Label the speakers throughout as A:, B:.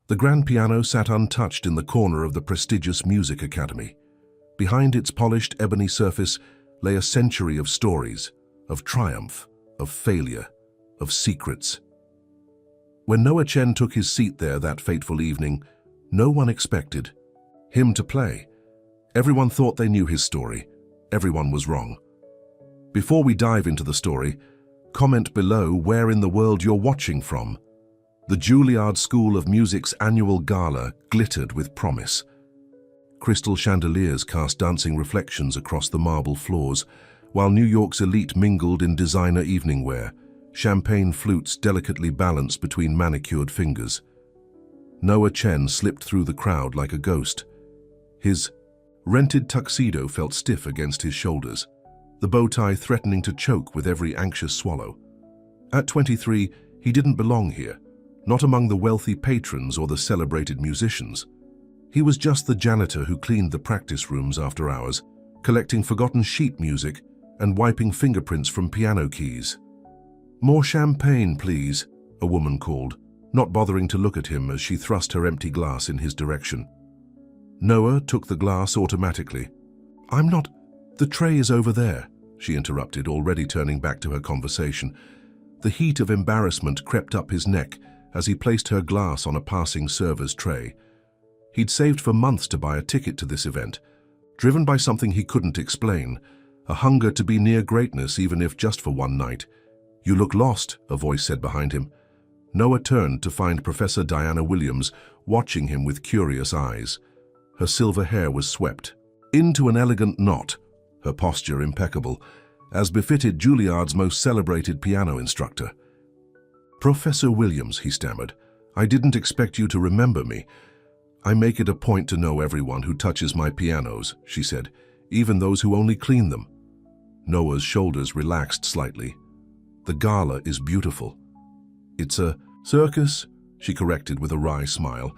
A: The grand piano sat untouched in the corner of the prestigious music academy. Behind its polished ebony surface lay a century of stories, of triumph, of failure, of secrets. When Noah Chen took his seat there that fateful evening, no one expected him to play. Everyone thought they knew his story. Everyone was wrong. Before we dive into the story, comment below where in the world you're watching from. The Juilliard School of Music's annual gala glittered with promise. Crystal chandeliers cast dancing reflections across the marble floors, while New York's elite mingled in designer evening wear, champagne flutes delicately balanced between manicured fingers. Noah Chen slipped through the crowd like a ghost. His rented tuxedo felt stiff against his shoulders, the bow tie threatening to choke with every anxious swallow. At 23, he didn't belong here, not among the wealthy patrons or the celebrated musicians. He was just the janitor who cleaned the practice rooms after hours, collecting forgotten sheet music and wiping fingerprints from piano keys. "More champagne, please," a woman called, not bothering to look at him as she thrust her empty glass in his direction. Noah took the glass automatically. "I'm not... The tray is over there," she interrupted, already turning back to her conversation. The heat of embarrassment crept up his neck as he placed her glass on a passing server's tray. He'd saved for months to buy a ticket to this event, driven by something he couldn't explain, a hunger to be near greatness even if just for one night. "You look lost," a voice said behind him. Noah turned to find Professor Diana Williams watching him with curious eyes. Her silver hair was swept into an elegant knot, her posture impeccable, as befitted Juilliard's most celebrated piano instructor. "Professor Williams," he stammered, "I didn't expect you to remember me." "I make it a point to know everyone who touches my pianos," she said, "even those who only clean them." Noah's shoulders relaxed slightly. "The gala is beautiful." "It's a circus," she corrected with a wry smile,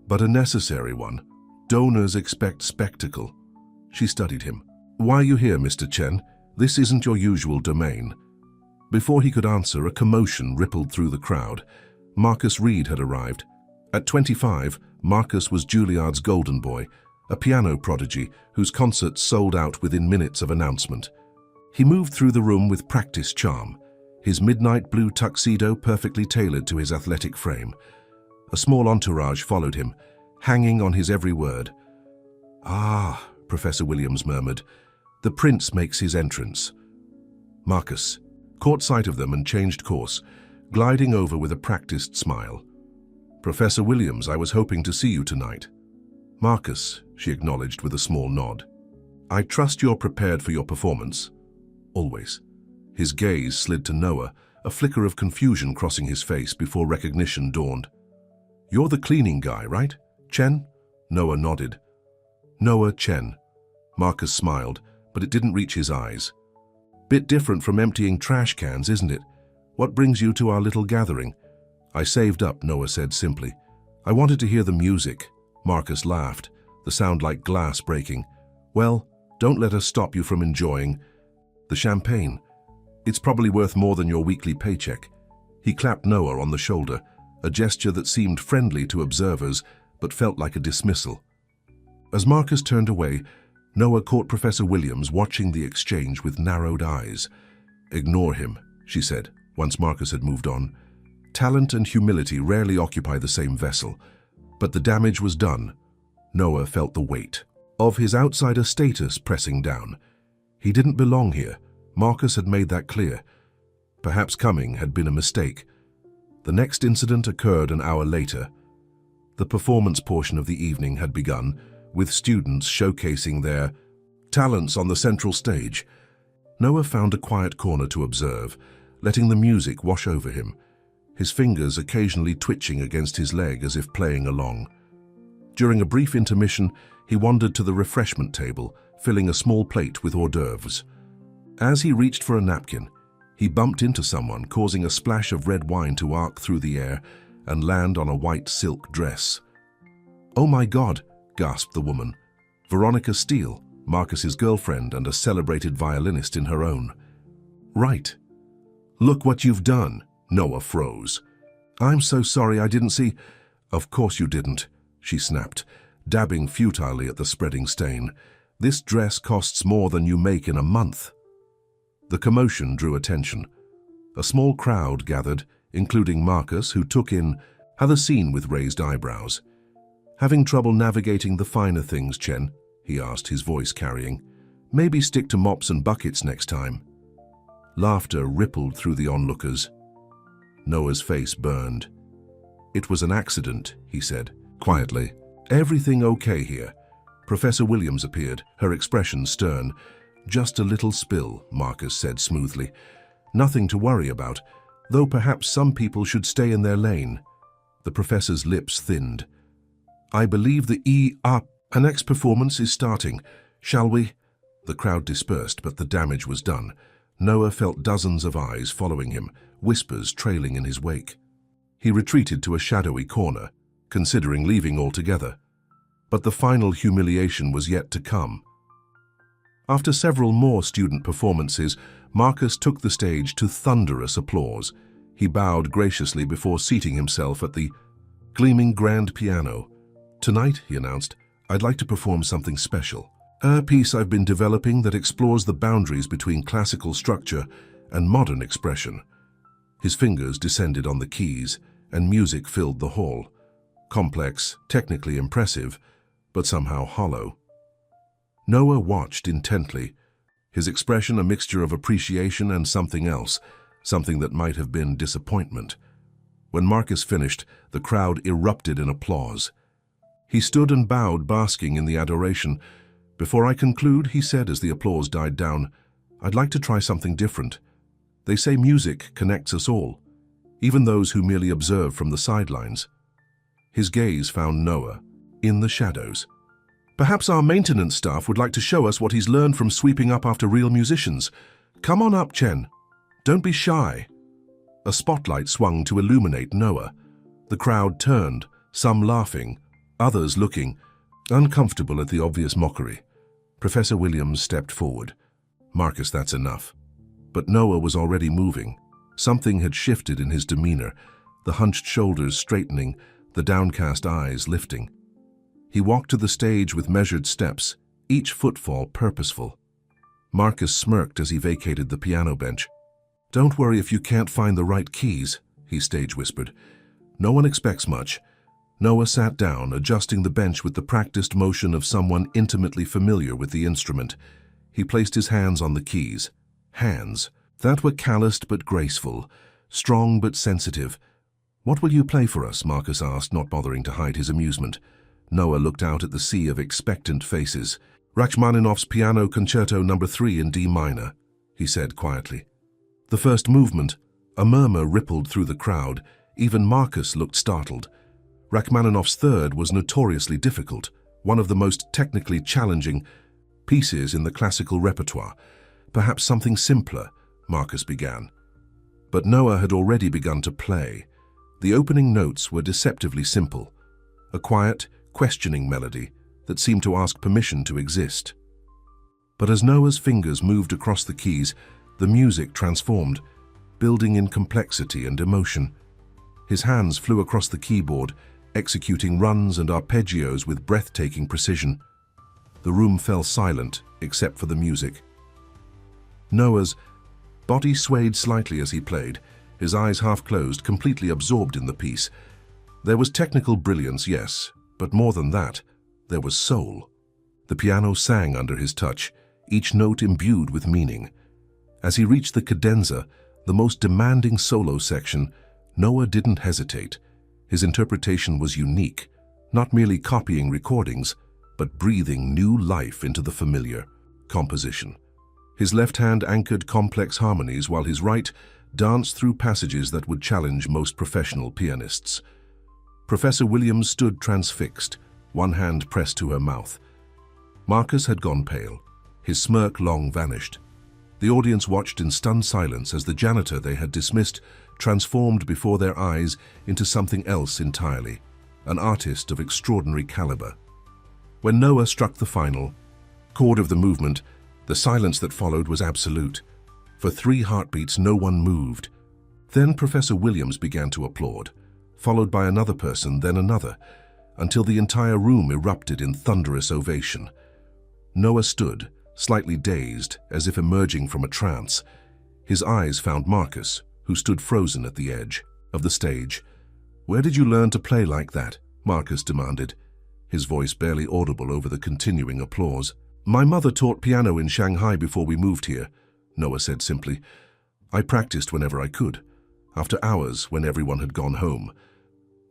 A: "but a necessary one. Donors expect spectacle." She studied him. "Why are you here, Mr. Chen? This isn't your usual domain." Before he could answer, a commotion rippled through the crowd. Marcus Reed had arrived. At 25, Marcus was Juilliard's golden boy, a piano prodigy whose concerts sold out within minutes of announcement. He moved through the room with practiced charm, his midnight blue tuxedo perfectly tailored to his athletic frame. A small entourage followed him, hanging on his every word. "Ah," Professor Williams murmured, "the prince makes his entrance." Marcus caught sight of them and changed course, gliding over with a practiced smile. "Professor Williams, I was hoping to see you tonight." "Marcus," she acknowledged with a small nod. "I trust you're prepared for your performance." "Always." His gaze slid to Noah, a flicker of confusion crossing his face before recognition dawned. "You're the cleaning guy, right? Chen?" Noah nodded. "Noah Chen." Marcus smiled, but it didn't reach his eyes. "Bit different from emptying trash cans, isn't it? What brings you to our little gathering?" "I saved up," Noah said simply. "I wanted to hear the music." Marcus laughed, the sound like glass breaking. "Well, don't let us stop you from enjoying the champagne. It's probably worth more than your weekly paycheck." He clapped Noah on the shoulder, a gesture that seemed friendly to observers but felt like a dismissal. As Marcus turned away, Noah caught Professor Williams watching the exchange with narrowed eyes. "Ignore him," she said, once Marcus had moved on. Talent and humility rarely occupy the same vessel, but the damage was done. Noah felt the weight of his outsider status pressing down. He didn't belong here. Marcus had made that clear. Perhaps coming had been a mistake. The next incident occurred an hour later. The performance portion of the evening had begun, with students showcasing their talents on the central stage. Noah found a quiet corner to observe, letting the music wash over him, his fingers occasionally twitching against his leg as if playing along. During a brief intermission, he wandered to the refreshment table, filling a small plate with hors d'oeuvres. As he reached for a napkin, he bumped into someone, causing a splash of red wine to arc through the air and land on a white silk dress. "Oh my God," gasped the woman. Veronica Steele, Marcus's girlfriend and a celebrated violinist in her own right. "Look what you've done." Noah froze. "I'm so sorry, I didn't see. Of course you didn't, she snapped, dabbing futilely at the spreading stain. This dress costs more than you make in a month. The commotion drew attention. A small crowd gathered, including Marcus, who took in the scene with raised eyebrows. Having trouble navigating the finer things, Chen? He asked, his voice carrying. Maybe stick to mops and buckets next time. Laughter rippled through the onlookers. Noah's face burned. It was an accident, he said, quietly. Everything okay here? Professor Williams appeared, her expression stern. Just a little spill, Marcus said smoothly. Nothing to worry about, though perhaps some people should stay in their lane. The professor's lips thinned. I believe the next performance is starting. Shall we? The crowd dispersed, but the damage was done. Noah felt dozens of eyes following him, whispers trailing in his wake. He retreated to a shadowy corner, considering leaving altogether. But the final humiliation was yet to come. After several more student performances, Marcus took the stage to thunderous applause. He bowed graciously before seating himself at the gleaming grand piano. Tonight, he announced, I'd like to perform something special. A piece I've been developing that explores the boundaries between classical structure and modern expression. His fingers descended on the keys, and music filled the hall. Complex, technically impressive, but somehow hollow. Noah watched intently, his expression a mixture of appreciation and something else, something that might have been disappointment. When Marcus finished, the crowd erupted in applause. He stood and bowed, basking in the adoration. Before I conclude, he said as the applause died down, I'd like to try something different. They say music connects us all, even those who merely observe from the sidelines. His gaze found Noah, in the shadows. Perhaps our maintenance staff would like to show us what he's learned from sweeping up after real musicians. Come on up, Chen. Don't be shy. A spotlight swung to illuminate Noah. The crowd turned, some laughing, others looking, uncomfortable at the obvious mockery. Professor Williams stepped forward. Marcus, that's enough. But Noah was already moving. Something had shifted in his demeanor, the hunched shoulders straightening, the downcast eyes lifting. He walked to the stage with measured steps, each footfall purposeful. Marcus smirked as he vacated the piano bench. Don't worry if you can't find the right keys, he stage whispered. No one expects much. Noah sat down, adjusting the bench with the practiced motion of someone intimately familiar with the instrument. He placed his hands on the keys. Hands that were calloused but graceful, strong but sensitive. What will you play for us? Marcus asked, not bothering to hide his amusement. Noah looked out at the sea of expectant faces. Rachmaninoff's Piano Concerto No. 3 in D minor, he said quietly. The first movement, a murmur rippled through the crowd. Even Marcus looked startled. Rachmaninoff's third was notoriously difficult, one of the most technically challenging pieces in the classical repertoire. Perhaps something simpler, Marcus began. But Noah had already begun to play. The opening notes were deceptively simple, a quiet, questioning melody that seemed to ask permission to exist. But as Noah's fingers moved across the keys, the music transformed, building in complexity and emotion. His hands flew across the keyboard, executing runs and arpeggios with breathtaking precision. The room fell silent, except for the music. Noah's body swayed slightly as he played, his eyes half closed, completely absorbed in the piece. There was technical brilliance, yes, but more than that, there was soul. The piano sang under his touch, each note imbued with meaning. As he reached the cadenza, the most demanding solo section, Noah didn't hesitate. His interpretation was unique, not merely copying recordings, but breathing new life into the familiar composition. His left hand anchored complex harmonies while his right danced through passages that would challenge most professional pianists. Professor Williams stood transfixed, one hand pressed to her mouth. Marcus had gone pale, his smirk long vanished. The audience watched in stunned silence as the janitor they had dismissed transformed before their eyes into something else entirely, an artist of extraordinary caliber. When Noah struck the final chord of the movement, the silence that followed was absolute. For 3 heartbeats, no one moved. Then Professor Williams began to applaud, followed by another person, then another, until the entire room erupted in thunderous ovation. Noah stood, slightly dazed, as if emerging from a trance. His eyes found Marcus, who stood frozen at the edge of the stage. "Where did you learn to play like that?" Marcus demanded, his voice barely audible over the continuing applause. "My mother taught piano in Shanghai before we moved here," Noah said simply. "I practiced whenever I could, after hours when everyone had gone home.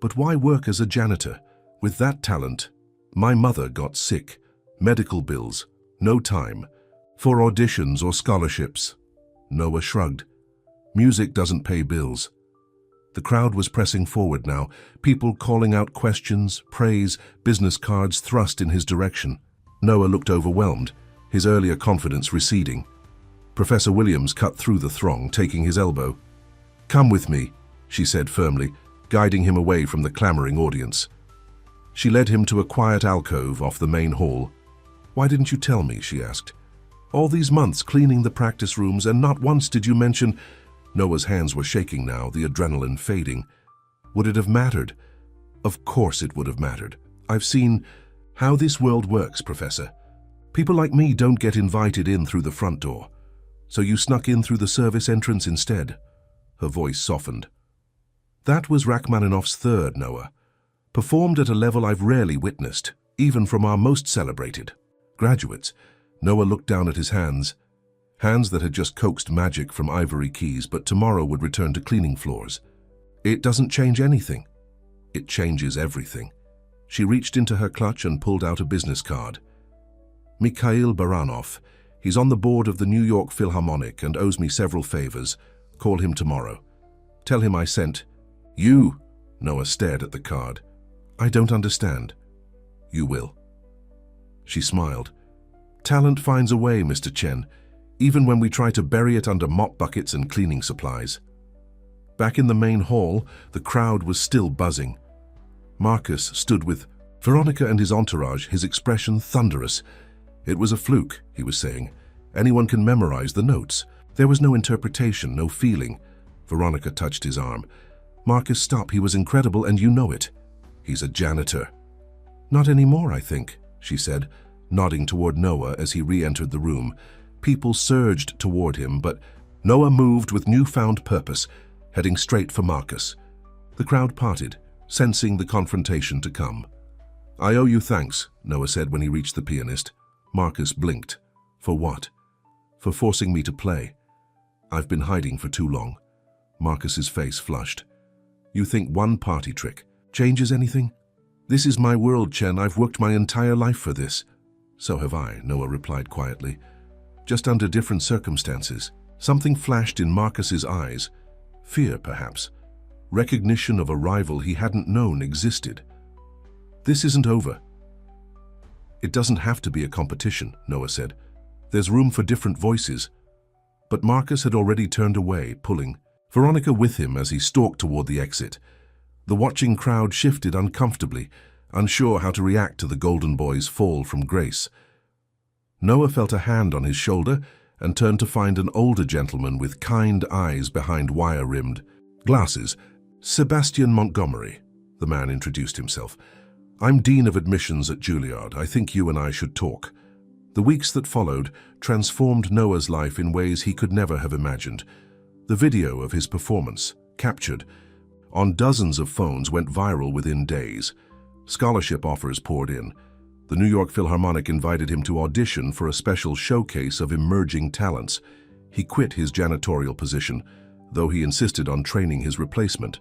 A: But why work as a janitor? With that talent, my mother got sick. Medical bills, no time for auditions or scholarships." Noah shrugged. "Music doesn't pay bills." The crowd was pressing forward now, people calling out questions, praise, business cards thrust in his direction. Noah looked overwhelmed, his earlier confidence receding. Professor Williams cut through the throng, taking his elbow. "Come with me," she said firmly, guiding him away from the clamoring audience. She led him to a quiet alcove off the main hall. "Why didn't you tell me?" she asked. "All these months cleaning the practice rooms, and not once did you mention—" Noah's hands were shaking now, the adrenaline fading. "Would it have mattered?" "Of course it would have mattered. I've seen how this world works, Professor. People like me don't get invited in through the front door. So you snuck in through the service entrance instead." Her voice softened. "That was Rachmaninoff's third, Noah. Performed at a level I've rarely witnessed, even from our most celebrated graduates." Noah looked down at his hands that had just coaxed magic from ivory keys, but tomorrow would return to cleaning floors. "It doesn't change anything." "It changes everything." She reached into her clutch and pulled out a business card. "Mikhail Baranov. He's on the board of the New York Philharmonic and owes me several favors. Call him tomorrow. Tell him I sent—" "You?" Noah stared at the card. "I don't understand." "You will." She smiled. "Talent finds a way, Mr. Chen, even when we try to bury it under mop buckets and cleaning supplies." Back in the main hall, the crowd was still buzzing. Marcus stood with Veronica and his entourage, his expression thunderous. "It was a fluke," he was saying. "Anyone can memorize the notes. There was no interpretation, no feeling." Veronica touched his arm. "Marcus, stop. He was incredible, and you know it." "He's a janitor." "Not anymore, I think," she said, nodding toward Noah as he re-entered the room. People surged toward him, but Noah moved with newfound purpose, heading straight for Marcus. The crowd parted, sensing the confrontation to come. "I owe you thanks," Noah said when he reached the pianist. Marcus blinked. "For what?" "For forcing me to play. I've been hiding for too long." Marcus's face flushed. "You think one party trick changes anything?" "This is my world, Chen. I've worked my entire life for this." "So have I," Noah replied quietly. "Just under different circumstances." Something flashed in Marcus's eyes. Fear, perhaps. Recognition of a rival he hadn't known existed. "This isn't over." "It doesn't have to be a competition," Noah said. "There's room for different voices." But Marcus had already turned away, pulling Veronica with him as he stalked toward the exit. The watching crowd shifted uncomfortably, unsure how to react to the Golden Boy's fall from grace. Noah felt a hand on his shoulder and turned to find an older gentleman with kind eyes behind wire-rimmed glasses. "Sebastian Montgomery," the man introduced himself. "I'm Dean of Admissions at Juilliard. I think you and I should talk." The weeks that followed transformed Noah's life in ways he could never have imagined. The video of his performance, captured on dozens of phones, went viral within days. Scholarship offers poured in. The New York Philharmonic invited him to audition for a special showcase of emerging talents. He quit his janitorial position, though he insisted on training his replacement,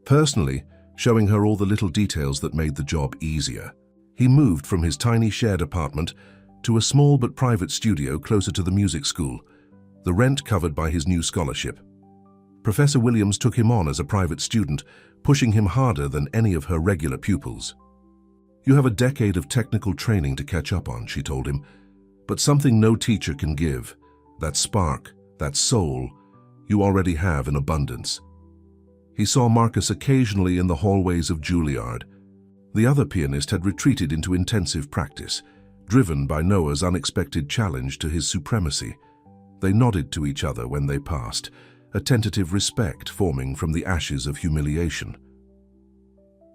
A: personally showing her all the little details that made the job easier. He moved from his tiny shared apartment to a small but private studio closer to the music school, the rent covered by his new scholarship. Professor Williams took him on as a private student, pushing him harder than any of her regular pupils. "You have a decade of technical training to catch up on," she told him, "but something no teacher can give, that spark, that soul, you already have in abundance." He saw Marcus occasionally in the hallways of Juilliard. The other pianist had retreated into intensive practice, driven by Noah's unexpected challenge to his supremacy. They nodded to each other when they passed, a tentative respect forming from the ashes of humiliation.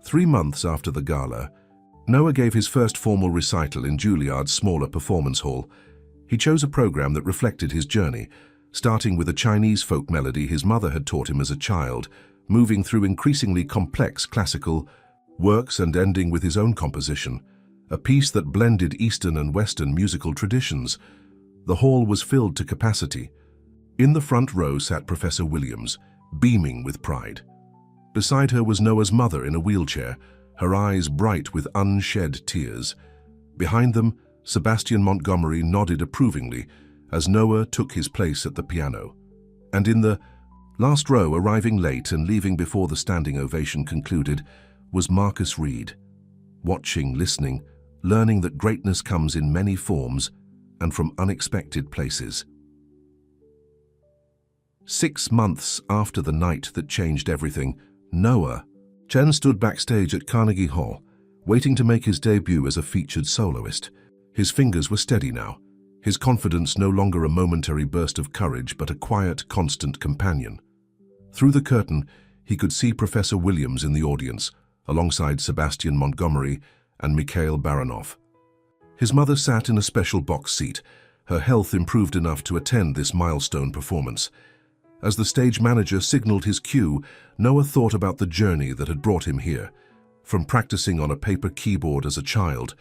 A: 3 months after the gala, Noah gave his first formal recital in Juilliard's smaller performance hall. He chose a program that reflected his journey, starting with a Chinese folk melody his mother had taught him as a child, moving through increasingly complex classical works and ending with his own composition, a piece that blended Eastern and Western musical traditions. The hall was filled to capacity. In the front row sat Professor Williams, beaming with pride. Beside her was Noah's mother in a wheelchair, her eyes bright with unshed tears. Behind them, Sebastian Montgomery nodded approvingly as Noah took his place at the piano. And in the last row, arriving late and leaving before the standing ovation concluded, was Marcus Reed, watching, listening, learning that greatness comes in many forms and from unexpected places. 6 months after the night that changed everything, Noah Chen stood backstage at Carnegie Hall, waiting to make his debut as a featured soloist. His fingers were steady now, his confidence no longer a momentary burst of courage but a quiet, constant companion. Through the curtain, he could see Professor Williams in the audience, alongside Sebastian Montgomery and Mikhail Baranov. His mother sat in a special box seat, her health improved enough to attend this milestone performance. As the stage manager signaled his cue, Noah thought about the journey that had brought him here, from practicing on a paper keyboard as a child,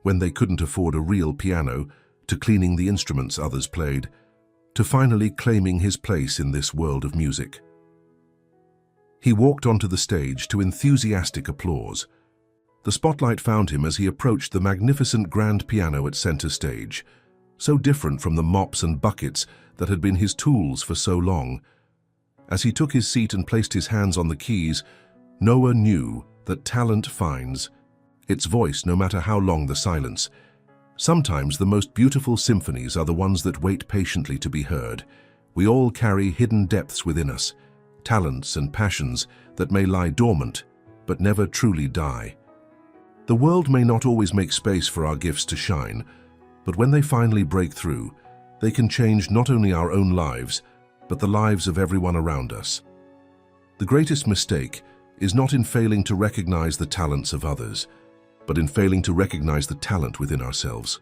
A: when they couldn't afford a real piano, to cleaning the instruments others played, to finally claiming his place in this world of music. He walked onto the stage to enthusiastic applause. The spotlight found him as he approached the magnificent grand piano at center stage, so different from the mops and buckets that had been his tools for so long. As he took his seat and placed his hands on the keys, Noah knew that talent finds its voice no matter how long the silence. Sometimes the most beautiful symphonies are the ones that wait patiently to be heard. We all carry hidden depths within us, talents and passions that may lie dormant but never truly die. The world may not always make space for our gifts to shine, but when they finally break through, they can change not only our own lives, but the lives of everyone around us. The greatest mistake is not in failing to recognize the talents of others, but in failing to recognize the talent within ourselves.